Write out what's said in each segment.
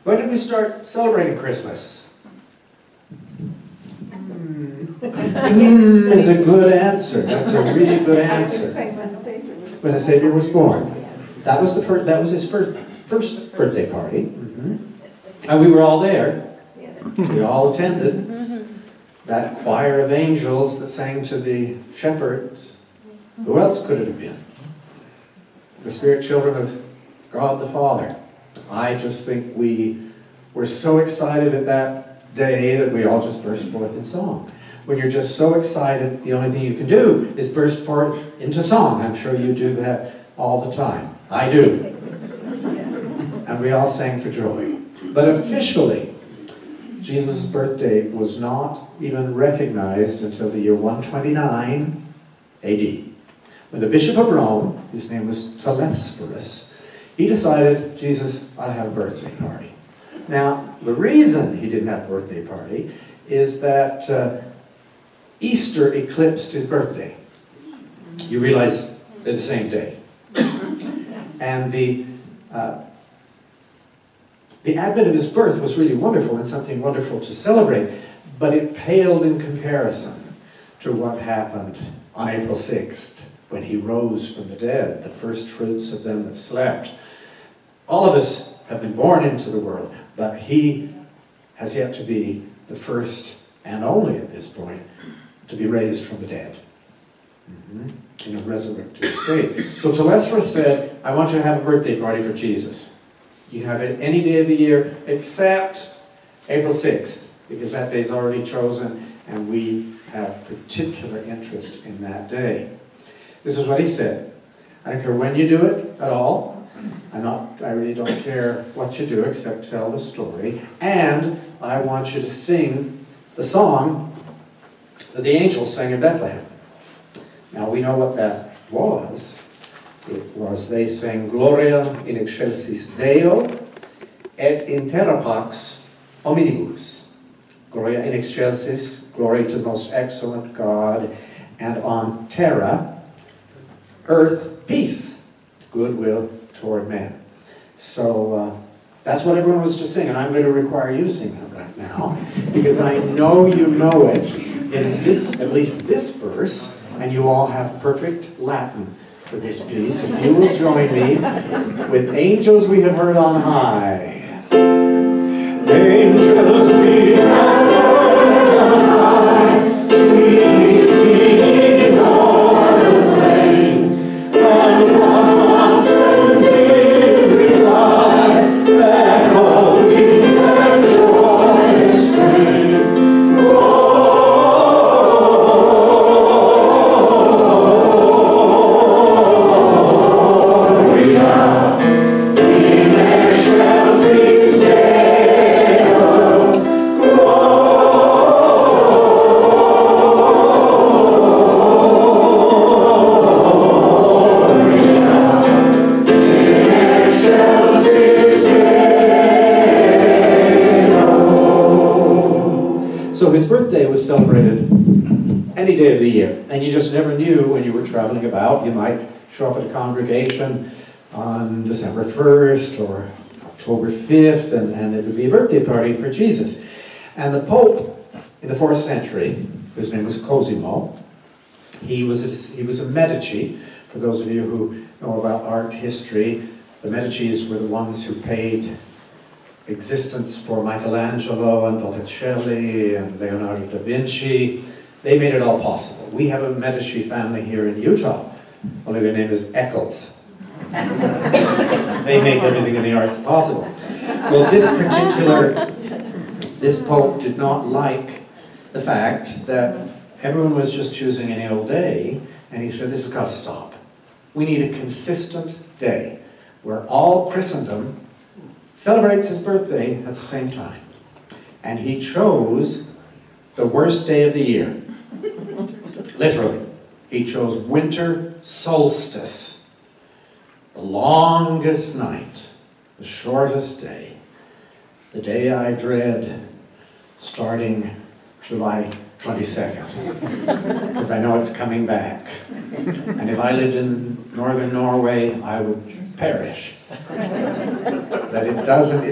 When did we start celebrating Christmas? Is a good answer. That's a really good answer. When the Savior was born. That was the first. That was his first birthday party, and we were all there. We all attended. That choir of angels that sang to the shepherds. Who else could it have been? The spirit children of God the Father. I just think we were so excited at that day that we all just burst forth in song. When you're just so excited, the only thing you can do is burst forth into song. I'm sure you do that all the time. I do. And we all sang for joy. But officially, Jesus' birthday was not even recognized until the year 129 AD. When the Bishop of Rome, his name was Telesphorus, he decided Jesus ought to have a birthday party. Now, the reason he didn't have a birthday party is that Easter eclipsed his birthday. You realize they're the same day. And the advent of his birth was really wonderful and something wonderful to celebrate, but it paled in comparison to what happened on April 6th when he rose from the dead, the first fruits of them that slept. All of us have been born into the world, but he has yet to be the first and only at this point to be raised from the dead in a resurrected state. So Telesphorus said, I want you to have a birthday party for Jesus. You can have it any day of the year except April 6th, because that day is already chosen and we have particular interest in that day. This is what he said. I don't care when you do it at all. I really don't care what you do except tell the story. And I want you to sing the song that the angels sang in Bethlehem. Now we know what that was. It was, they sang Gloria in excelsis Deo et in terra pax hominibus. Gloria in excelsis, glory to the most excellent God, and on terra, earth, peace, goodwill toward men. So that's what everyone was to sing, and I'm going to require you to sing that right now, because I know you know it in this, at least this verse, and you all have perfect Latin for this piece. If you will join me with Angels We Have Heard on High. Angels we have heard on high, sweetly singing o'er the plains, and mountains in reply, echoing their joyous strain. So his birthday was celebrated any day of the year, and you just never knew when you were traveling about. You might show up at a congregation on December 1st or October 5th, and it would be a birthday party for Jesus. And the Pope in the 4th century, whose name was Cosimo, he was a Medici. For those of you who know about art history, the Medicis were the ones who paid existence for Michelangelo and Botticelli and Leonardo da Vinci. They made it all possible. We have a Medici family here in Utah, only their name is Eccles. They make everything in the arts possible. Well, this Pope did not like the fact that everyone was just choosing any old day, and he said, this has got to stop. We need a consistent day where all Christendom celebrates his birthday at the same time. And he chose the worst day of the year. Literally. He chose winter solstice. The longest night, the shortest day. The day I dread, starting July 22nd. Because I know it's coming back. And if I lived in northern Norway, I would perish. That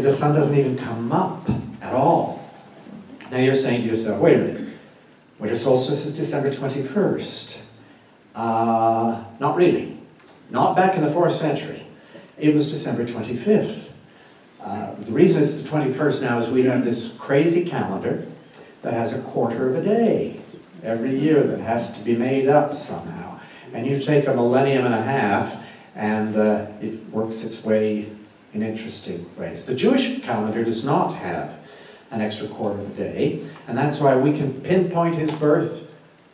the sun doesn't even come up at all. Now you're saying to yourself, wait a minute, winter solstice is December 21st. Not really. Not back in the 4th century. It was December 25th. The reason it's the 21st now is we have this crazy calendar that has a quarter of a day every year that has to be made up somehow. And you take a millennium and a half and it works its way in interesting ways. The Jewish calendar does not have an extra quarter of a day, and that's why we can pinpoint his birth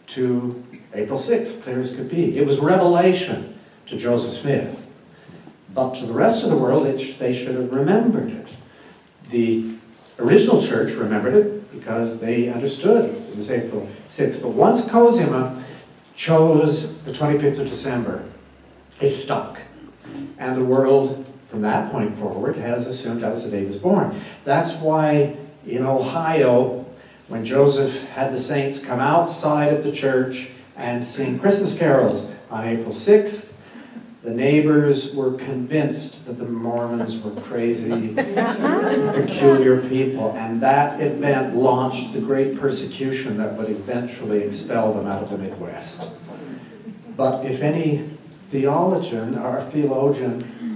to April 6th, clear as could be. It was revelation to Joseph Smith. But to the rest of the world, they should have remembered it. The original church remembered it because they understood it was April 6th. But once Cosima chose the 25th of December, it stuck. And the world, from that point forward, has assumed that was the day he was born. That's why in Ohio, when Joseph had the saints come outside of the church and sing Christmas carols on April 6th, the neighbors were convinced that the Mormons were crazy, peculiar people, and that event launched the great persecution that would eventually expel them out of the Midwest. But if any theologian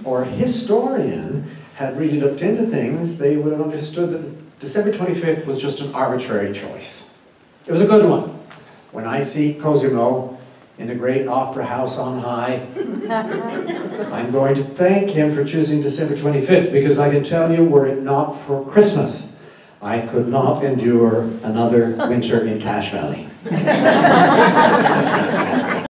or historian had really looked into things, they would have understood that December 25th was just an arbitrary choice. It was a good one. When I see Cosimo in the great opera house on high, I'm going to thank him for choosing December 25th, because I can tell you, were it not for Christmas, I could not endure another winter in Cache Valley.